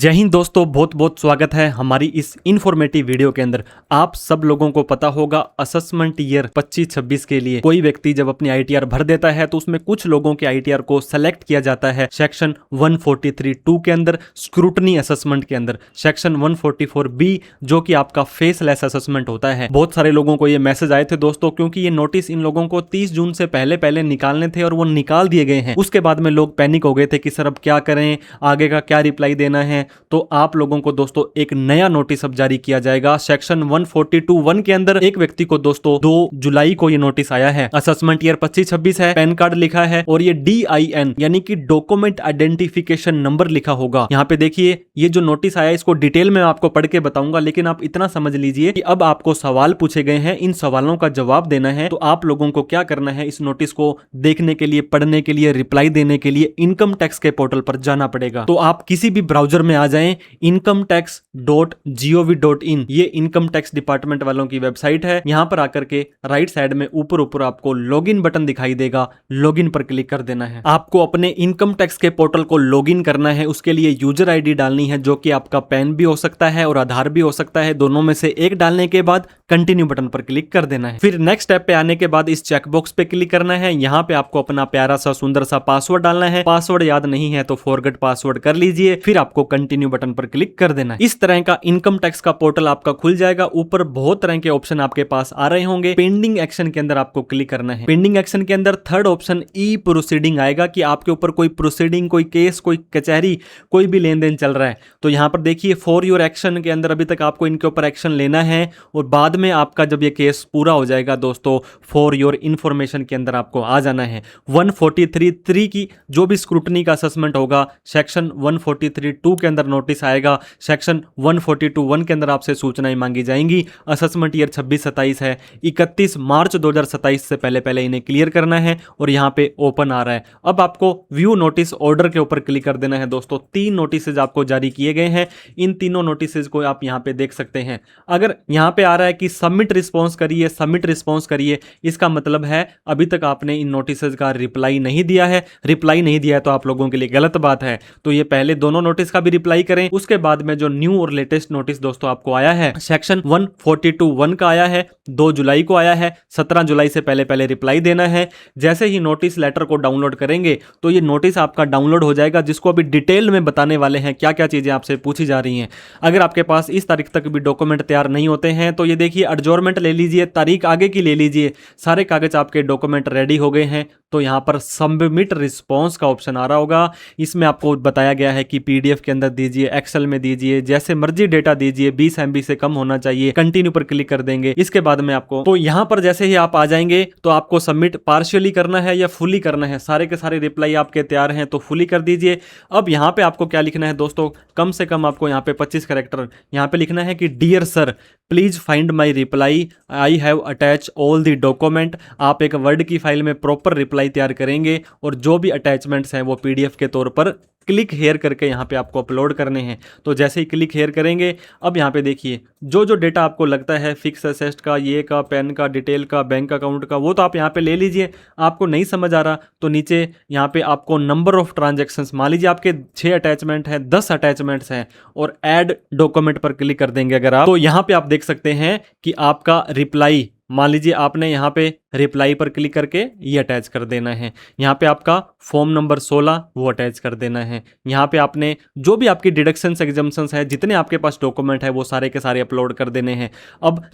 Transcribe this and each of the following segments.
जय हिंद दोस्तों, बहुत बहुत स्वागत है हमारी इस इन्फॉर्मेटिव वीडियो के अंदर। आप सब लोगों को पता होगा असेसमेंट ईयर 25-26 के लिए कोई व्यक्ति जब अपनी आईटीआर भर देता है तो उसमें कुछ लोगों के आईटीआर को सेलेक्ट किया जाता है सेक्शन 143(2) के अंदर, स्क्रूटनी असेसमेंट के अंदर, सेक्शन 144(b) जो कि आपका फेसलेस असेसमेंट होता है। बहुत सारे लोगों को ये मैसेज आए थे दोस्तों, क्योंकि ये नोटिस इन लोगों को 30 जून से पहले निकालने थे और वो निकाल दिए गए हैं। उसके बाद में लोग पैनिक हो गए थे कि सर अब क्या करें, आगे का क्या रिप्लाई देना है। तो आप लोगों को दोस्तों एक नया नोटिस अब जारी किया जाएगा सेक्शन 142(1) के अंदर। एक व्यक्ति को दोस्तों 2 जुलाई को ये नोटिस आया है। असेसमेंट ईयर 25-26 है, पैन कार्ड लिखा है और ये DIN यानी कि डॉक्यूमेंट आइडेंटिफिकेशन नंबर लिखा होगा। यहाँ पे देखिए ये जो नोटिस आया इसको डिटेल में आपको पढ़ के बताऊंगा, लेकिन आप इतना समझ लीजिए कि अब आपको सवाल पूछे गए हैं, इन सवालों का जवाब देना है। तो आप लोगों को क्या करना है, इस नोटिस को देखने के लिए, पढ़ने के लिए, रिप्लाई देने के लिए इनकम टैक्स के पोर्टल पर जाना पड़ेगा। तो आप किसी भी ब्राउजर में आ जाएं, incometax.gov.in, ये इनकम टैक्स डिपार्टमेंट वालों की वेबसाइट है। यहां पर आकर के राइट साइड में ऊपर आपको लॉगिन बटन दिखाई देगा, लॉगिन पर क्लिक कर देना है। आपको अपने इनकम टैक्स के पोर्टल को लॉगिन करना है। उसके लिए यूजर आईडी डालनी है, जो कि आपका पैन भी हो सकता है और आधार भी हो सकता है। दोनों में से एक डालने के बाद कंटिन्यू बटन पर क्लिक कर देना है। फिर नेक्स्ट स्टेप पे आने के बाद इस चेकबॉक्स पे क्लिक करना है। यहाँ पे आपको अपना प्यारा सा सुंदर सा पासवर्ड डालना है। पासवर्ड याद नहीं है तो फॉरगेट पासवर्ड कर लीजिए। फिर आपको कंटिन्यू बटन पर क्लिक कर देना है। इस तरह का इनकम टैक्स का पोर्टल आपका खुल जाएगा। ऊपर बहुत तरह के ऑप्शन आपके पास आ रहे होंगे। पेंडिंग एक्शन के अंदर आपको क्लिक करना है। पेंडिंग एक्शन के अंदर थर्ड ऑप्शन ई प्रोसीडिंग आएगा कि आपके ऊपर कोई प्रोसीडिंग, कोई केस, कोई कचहरी, कोई भी लेन देन चल रहा है। तो यहां पर देखिए फॉर योर एक्शन के अंदर अभी तक आपको इनके ऊपर एक्शन लेना है और बाद में आपका जब ये केस पूरा हो जाएगा दोस्तों, फॉर योर इंफॉर्मेशन के अंदर आपको आ जाना है। 143(3) की जो भी स्क्रूटनी का असेसमेंट होगा, सेक्शन 143(2) के अंदर नोटिस आएगा। सेक्शन 142(1) के अंदर आपसे सूचनाएं मांगी जाएंगी। असेसमेंट ईयर 26-27 है, 31 मार्च 2027 से पहले इन्हें क्लियर करना है और यहां पे ओपन आ रहा है। अब आपको व्यू नोटिस ऑर्डर के ऊपर क्लिक कर देना है दोस्तों। 3 नोटिसेज आपको जारी किए गए हैं। इन तीनों नोटिसेज को आप यहां पे देख सकते हैं। अगर यहां पे आ रहा है कि सबमिट रिस्पॉन्स करिए, सबमिट रिस्पॉन्स करिए, इसका मतलब है अभी तक आपने इन नोटिसेज का रिप्लाई नहीं दिया है। रिप्लाई नहीं दिया है तो आप लोगों के लिए गलत बात है। तो ये पहले दोनों नोटिस का भी रिप्लाई करें। उसके बाद में जो न्यू और लेटेस्ट नोटिस दोस्तों आपको आया है, सेक्शन 142(1) का आया है, 2 जुलाई को आया है। 17 जुलाई से पहले रिप्लाई देना है। जैसे ही नोटिस लेटर को डाउनलोड करेंगे तो ये नोटिस आपका डाउनलोड हो जाएगा, जिसको अभी डिटेल में बताने वाले हैं क्या क्या चीजें आपसे पूछी जा रही हैं। अगर आपके पास इस तारीख तक भी डॉक्यूमेंट तैयार नहीं होते हैं तो ये देखिए एडजॉर्नमेंट ले लीजिए, तारीख आगे की ले लीजिए। सारे कागज आपके डॉक्यूमेंट रेडी हो गए हैं तो यहां पर सबमिट रिस्पॉन्स का ऑप्शन आ रहा होगा। इसमें आपको बताया गया है कि PDF के अंदर दीजिए, एक्सेल में दीजिए, जैसे मर्जी डेटा दीजिए, 20 MB से कम होना चाहिए। कंटिन्यू पर क्लिक कर देंगे। इसके बाद में आपको तो यहां पर जैसे ही आप आ जाएंगे तो आपको सबमिट पार्शियली करना है या फुली करना है। सारे के सारे रिप्लाई आपके तैयार हैं तो फुली कर दीजिए। अब यहां पे आपको क्या लिखना है दोस्तों, कम से कम आपको यहां पे 25 कैरेक्टर यहां पे लिखना है कि dear sir please find my reply, I have attach all the document. आप एक वर्ड की फाइल में प्रॉपर रिप्लाई तैयार करेंगे और जो भी अटैचमेंट्स हैं वो PDF के तौर पर क्लिक हेयर करके यहाँ पे आपको अपलोड करने हैं। तो जैसे ही क्लिक हेयर करेंगे, अब यहाँ पे देखिए जो जो डेटा आपको लगता है फिक्स असेस्ट का, ये का, पैन का, डिटेल का, बैंक अकाउंट का, वो तो आप यहाँ पे ले लीजिए। आपको नहीं समझ आ रहा तो नीचे यहाँ पे आपको नंबर ऑफ ट्रांजेक्शन्स, मान लीजिए आपके 6 अटैचमेंट है, 10 अटैचमेंट्स हैं और ऐड डॉक्यूमेंट पर क्लिक कर देंगे अगर आप, तो यहाँ पे आप देख सकते हैं कि आपका रिप्लाई, मान लीजिए आपने यहाँ पे रिप्लाई पर क्लिक करके ये अटैच कर देना है। यहाँ पे आपका फॉर्म नंबर 16 वो अटैच कर देना है। यहाँ पे आपने जो भी आपकी डिडक्शंस एग्जम्पशंस है, जितने आपके पास डॉक्यूमेंट है वो सारे के सारे अपलोड कर देने हैं। अब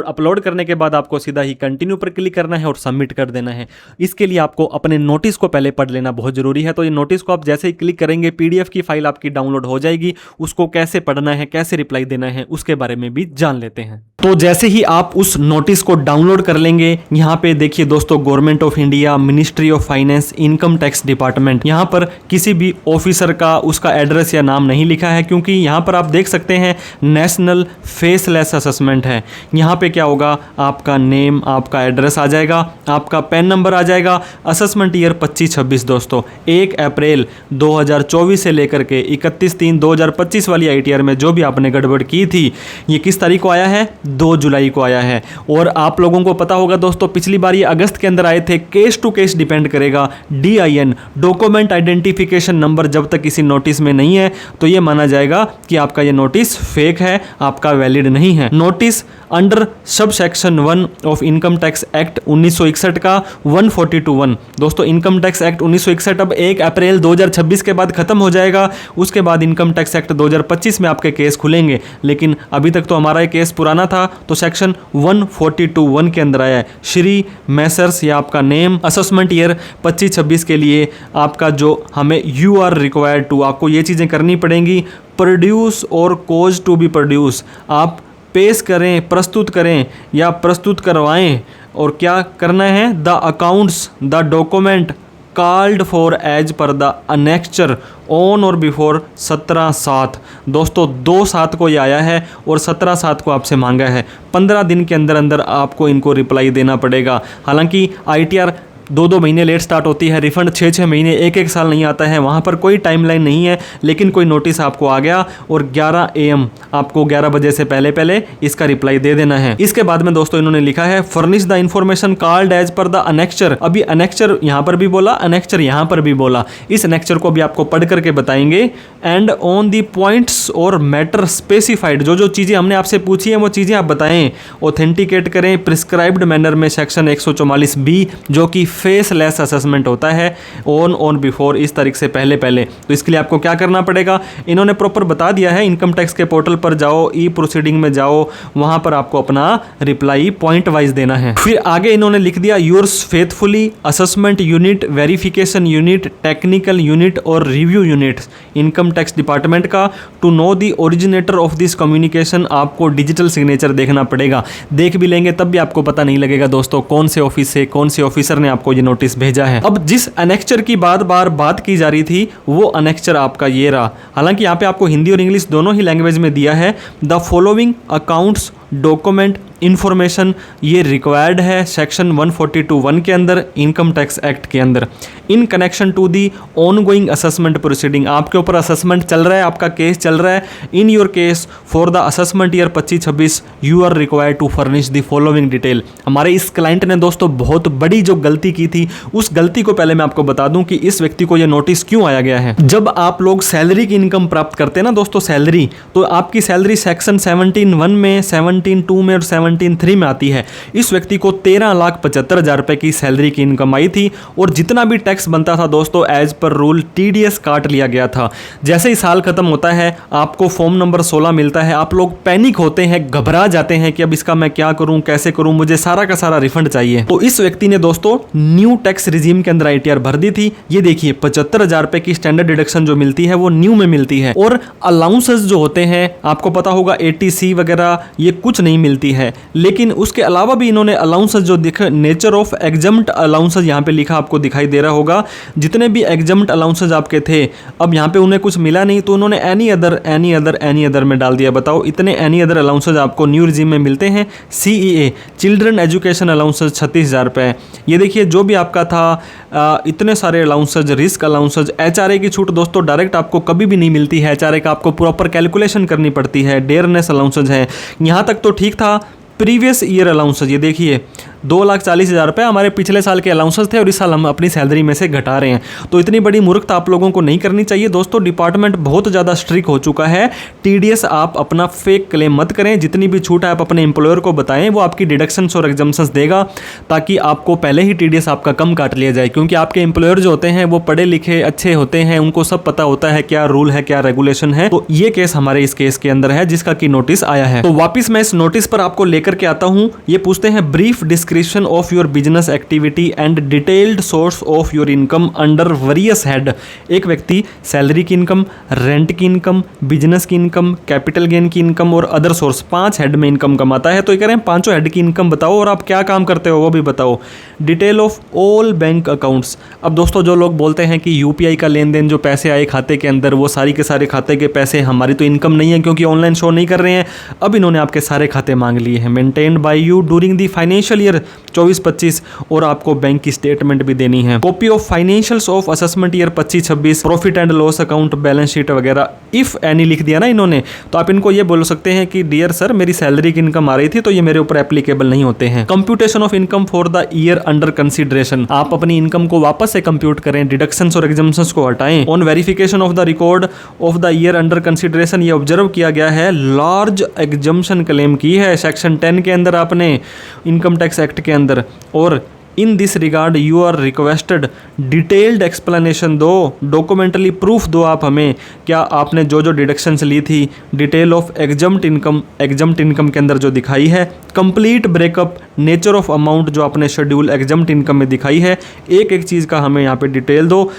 अपलोड करने के बाद आपको सीधा ही कंटिन्यू पर क्लिक करना है और सबमिट कर देना है। इसके लिए आपको अपने नोटिस को पहले पढ़ लेना बहुत जरूरी है। तो ये नोटिस को आप जैसे ही क्लिक करेंगे PDF की फाइल आपकी डाउनलोड हो जाएगी। उसको कैसे पढ़ना है, कैसे रिप्लाई देना है, उसके बारे में भी जान लेते हैं। तो जैसे ही आप उस नोटिस को डाउनलोड कर लेंगे, यहाँ पे देखिए दोस्तों government of India, ministry of finance, income tax department, यहाँ पर किसी भी ऑफिसर का उसका एड्रेस या नाम नहीं लिखा है, क्योंकि यहाँ पर आप देख सकते हैं नेशनल फेसलेस असेसमेंट है। यहाँ पे क्या होगा, आपका नेम, आपका एड्रेस आ जाएगा, आपका पैन नंबर आ जाएगा। असेसमेंट ईयर 25-26 दोस्तों 1 अप्रैल 2024 से लेकर के 31/3/2025 वाली ITR में जो भी आपने गड़बड़ की थी, ये किस तारीख को आया है, 2 जुलाई को आया है। और आप लोगों को पता होगा दोस्तों, पिछली बार ये अगस्त के अंदर आए थे, केस टू केस डिपेंड करेगा। DIN डॉक्यूमेंट आइडेंटिफिकेशन नंबर जब तक किसी नोटिस में नहीं है तो ये माना जाएगा कि आपका ये नोटिस फेक है, आपका वैलिड नहीं है। Notice under sub section 1 of income tax act 1961 का 142(1). दोस्तों इनकम टैक्स एक्ट 1961 अब 1 अप्रैल 2026 के बाद खत्म हो जाएगा। उसके बाद इनकम टैक्स एक्ट 2025 में आपके केस खुलेंगे, लेकिन अभी तक तो हमारा ये केस पुराना था, तो सेक्शन 142(1) के अंदर आया है। श्री मैसर्स या आपका नेम असेसमेंट ईयर 25-26 के लिए आपका जो हमें यू आर रिक्वायर्ड टू, आपको ये चीज़ें करनी पड़ेंगी। प्रोड्यूस और कोज टू बी प्रोड्यूस, आप पेश करें, प्रस्तुत करें या प्रस्तुत करवाएं। और क्या करना है? The accounts the document called for as per the annexure on और बिफोर 17/7। दोस्तों 2/7 को ये आया है और 17/7 को आपसे मांगा है। 15 दिन के अंदर अंदर आपको इनको रिप्लाई देना पड़ेगा। हालांकि ITR 2-2 महीने लेट स्टार्ट होती है, रिफंड 6-6 महीने, 1-1 साल नहीं आता है, वहाँ पर कोई टाइमलाइन नहीं है। लेकिन कोई नोटिस आपको आ गया और 11 AM आपको 11 बजे से पहले पहले इसका रिप्लाई दे देना है। इसके बाद में दोस्तों इन्होंने लिखा है furnish the information called as per the annexure. अभी अनेक्चर यहाँ पर भी बोला, अनेक्चर यहाँ पर भी बोला। इस अनेक्चर को भी आपको पढ़ करके बताएंगे। एंड ऑन दी पॉइंट्स और मैटर स्पेसिफाइड, जो जो चीज़ें हमने आपसे पूछी हैं वो चीज़ें आप बताएं। ऑथेंटिकेट करें प्रिस्क्राइब्ड मैनर में सेक्शन 144B, जो कि फेसलेस असेसमेंट होता है, ऑन बिफोर, इस तारीख से पहले पहले। तो इसके लिए आपको क्या करना पड़ेगा? इन्होंने प्रॉपर बता दिया है। इनकम टैक्स के पोर्टल पर जाओ, ई प्रोसीडिंग में जाओ, वहां पर आपको अपना रिप्लाई पॉइंट वाइज देना है। फिर आगे इन्होंने लिख दिया yours faithfully assessment unit, verification unit, technical unit और review unit income tax department का। To know the originator of this communication, आपको डिजिटल सिग्नेचर देखना पड़ेगा। देख भी लेंगे तब भी आपको पता नहीं लगेगा दोस्तों कौन से ऑफिस से कौन से ऑफिसर ने आपको ये नोटिस भेजा है। अब जिस अनेक्चर की बात की जा रही थी वो अनेक्चर आपका ये रहा। हालांकि यहाँ पे आपको हिंदी और इंग्लिश दोनों ही लैंग्वेज में दिया है। The following accounts document information ये रिक्वायर्ड है सेक्शन 142(1) के अंदर, इनकम टैक्स एक्ट के अंदर, in connection to the ongoing assessment proceeding. आपके ऊपर असेसमेंट चल रहा है, आपका केस चल रहा है। In your case for the assessment year 25-26 you are required to furnish the following detail. हमारे इस क्लाइंट ने दोस्तों बहुत बड़ी जो गलती की थी, उस गलती को पहले मैं आपको बता दूं कि इस व्यक्ति को यह नोटिस क्यों आया गया है। जब आप लोग सैलरी की इनकम प्राप्त करते हैं ना दोस्तों, सैलरी, तो आपकी सैलरी सेक्शन 17(1) में, 17(2) में और 17(3) में आती है। इस व्यक्ति को 13,75,000 रुपए की सैलरी की इनकम आई थी और जितना भी टैक्स बनता था दोस्तों एज पर रूल TDS काट लिया गया था। जैसे ही साल खत्म होता है आपको फॉर्म नंबर 16 मिलता है, आप लोग पैनिक होते हैं, घबरा जाते हैं कि अब इसका मैं क्या करूं, कैसे करूं, मुझे सारा का सारा रिफंड चाहिए। तो इस व्यक्ति ने दोस्तों न्यू टैक्स रिजीम के अंदर ITR भर दी थी। ये देखिए 75,000 रुपए की स्टैंडर्ड डिडक्शन जो मिलती है वो न्यू में मिलती है, और अलाउंसेस जो होते हैं आपको पता होगा 80C वगैरह ये कुछ नहीं मिलती है। लेकिन उसके अलावा भी इन्होंने अलाउंसेस जो दिखे, नेचर ऑफ एग्जम्प्ट अलाउंसेस यहाँ पे लिखा आपको दिखाई दे रहा होगा। जितने भी एग्जम्प्ट अलाउंसेस आपके थे अब यहाँ पे उन्हें कुछ मिला नहीं तो उन्होंने एनी अदर में डाल दिया। बताओ इतने एनी अदर अलाउंसेस आपको न्यू रिजीम में मिलते हैं। CEA चिल्ड्रन एजुकेशन अलाउंसेस 36,000 रुपये। ये देखिए जो भी आपका था इतने सारे अलाउंसेस, रिस्क अलाउंसेस, HRA की छूट दोस्तों डायरेक्ट आपको कभी भी नहीं मिलती है। HRA का आपको प्रॉपर कैलकुलेशन करनी पड़ती है। डेयरनेस अलाउंसेस है, यहाँ तक तो ठीक था। प्रीवियस ईयर अलाउंसेस ये देखिए 2,40,000 रुपये हमारे पिछले साल के अलाउंसेस थे और इस साल हम अपनी सैलरी में से घटा रहे हैं। तो इतनी बड़ी मूर्खता आप लोगों को नहीं करनी चाहिए दोस्तों। डिपार्टमेंट बहुत ज़्यादा स्ट्रिक्ट हो चुका है। TDS आप अपना फेक क्लेम मत करें। जितनी भी छूट है आप अपने एम्प्लॉयर को बताएं, वो आपकी डिडक्शंस और एग्जम्पशंस देगा ताकि आपको पहले ही TDS आपका कम काट लिया जाए। क्योंकि आपके एम्प्लॉयर जो होते हैं वो पढ़े लिखे अच्छे होते हैं, उनको सब पता होता है क्या रूल है, क्या रेगुलेशन है। तो ये केस हमारे इस केस के अंदर है जिसका कि नोटिस आया है। तो वापिस मैं इस नोटिस पर आपको लेकर के आता हूँ। ये पूछते हैं brief description of your business activity and detailed source of your income under various head. एक व्यक्ति सैलरी की इनकम, रेंट की इनकम, बिजनेस की इनकम, कैपिटल गेन की इनकम और अदर सोर्स 5 हेड में इनकम कमाता है। तो ये कह रहे हैं 5 हेड की इनकम बताओ और आप क्या काम करते हो वो भी बताओ। Detail of all bank accounts. अब दोस्तों जो लोग बोलते हैं कि UPI का लेन देन जो पैसे आए खाते के अंदर वो सारी के सारे खाते के पैसे हमारी तो इनकम नहीं है क्योंकि ऑनलाइन शो नहीं कर रहे हैं। अब इन्होंने आपके सारे खाते मांग लिए हैं। Maintained by you during the financial year year 24-25 और आपको बैंक की स्टेटमेंट भी देनी है। Copy of financials of assessment year 25-26, profit and loss account, balance sheet वगैरह। इफ एनी लिख दिया ना इन्होंने, तो आप इनको ये बोल सकते हैं कि डियर सर मेरी सैलरी की इनकम आ रही थी तो ये मेरे ऊपर एप्लीकेबल नहीं होते हैं। Computation of income for the year under consideration, आप अपनी इनकम को वापस से कंप्यूट करें, डिडक्शंस और एग्जम्पशंस को हटाएं। On verification of the record of the year under consideration, ये ऑब्जर्व किया गया है लार्ज एग्जम्पशन क्लेम की है सेक्शन 10 के अंदर आपने, इनकम टैक्स एक्ट के अंदर। और in this regard you are requested detailed explanation दो, डॉक्यूमेंटली प्रूफ दो आप हमें, क्या आपने जो जो डिडक्शंस ली थी, डिटेल ऑफ एग्जम्प्ट इनकम के अंदर जो दिखाई है, complete breakup, nature of amount जो आपने शेड्यूल एग्जम्प्ट इनकम में दिखाई है, एक एक चीज़ का हमें यहाँ पे डिटेल दो।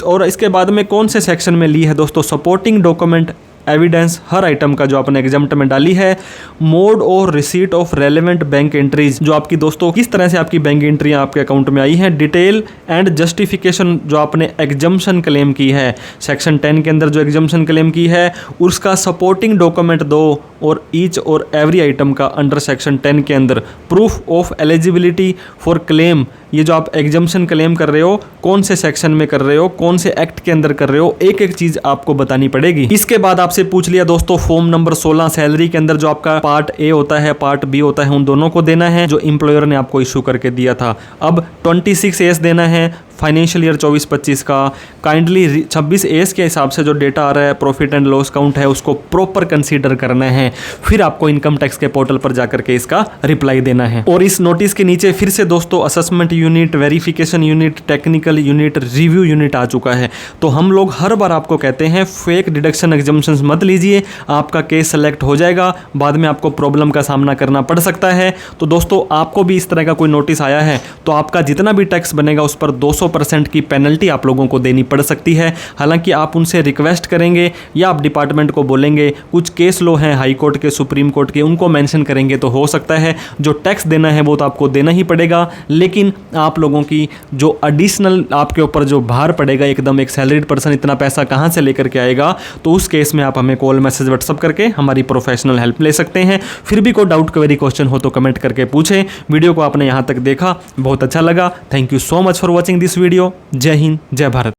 और इसके बाद में कौन से सेक्शन में ली है दोस्तों, सपोर्टिंग डॉक्यूमेंट एविडेंस हर आइटम का जो आपने एग्जाम्प्ट में डाली है, मोड और receipt of relevant bank entries, जो आपकी दोस्तों किस तरह से आपकी बैंक एंट्रियां आपके अकाउंट में आई हैं, डिटेल एंड जस्टिफिकेशन जो आपने एग्जम्पशन क्लेम की है सेक्शन 10 के अंदर जो एग्जम्पशन क्लेम की है उसका सपोर्टिंग डॉक्यूमेंट दो, और ईच और एवरी आइटम का अंडर सेक्शन 10 के अंदर proof of eligibility for claim, ये जो आप एग्जम्पशन क्लेम कर रहे हो कौन से सेक्शन में कर रहे हो, कौन से एक्ट के अंदर कर रहे हो, एक एक चीज आपको बतानी पड़ेगी। इसके बाद आपसे पूछ लिया दोस्तों फॉर्म नंबर 16 सैलरी के अंदर जो आपका पार्ट ए होता है पार्ट बी होता है, उन दोनों को देना है जो एम्प्लॉयर ने आपको इशू करके दिया था। अब 26 देना है फाइनेंशियल ईयर 24-25 का। काइंडली 26 एस के हिसाब से जो डेटा आ रहा है प्रॉफिट एंड लॉस काउंट है उसको प्रॉपर कंसीडर करना है, फिर आपको इनकम टैक्स के पोर्टल पर जाकर के इसका रिप्लाई देना है। और इस नोटिस के नीचे फिर से दोस्तों assessment unit, verification unit, technical unit, review unit आ चुका है। तो हम लोग हर बार आपको कहते हैं फेक डिडक्शन एग्जम्पशंस मत लीजिए, आपका केस सेलेक्ट हो जाएगा, बाद में आपको प्रॉब्लम का सामना करना पड़ सकता है। तो दोस्तों आपको भी इस तरह का कोई नोटिस आया है तो आपका जितना भी टैक्स बनेगा उस पर 200% की पेनल्टी आप लोगों को देनी पड़ सकती है। हालांकि आप उनसे रिक्वेस्ट करेंगे या आप डिपार्टमेंट को बोलेंगे, कुछ केस लो हैं हाई कोर्ट के, सुप्रीम कोर्ट के, उनको मेंशन करेंगे तो हो सकता है जो टैक्स देना है वो तो आपको देना ही पड़ेगा, लेकिन आप लोगों की जो एडिशनल आपके ऊपर जो भार पड़ेगा, एकदम एक सैलरीड पर्सन इतना पैसा कहां से लेकर के आएगा, तो उस केस में आप हमें कॉल मैसेज व्हाट्सअप करके हमारी प्रोफेशनल हेल्प ले सकते हैं। फिर भी कोई डाउट क्वेरी क्वेश्चन हो तो कमेंट करके पूछें। वीडियो को आपने यहां तक देखा, बहुत अच्छा लगा, thank you so much for watching this video. जय हिंद, जय भारत।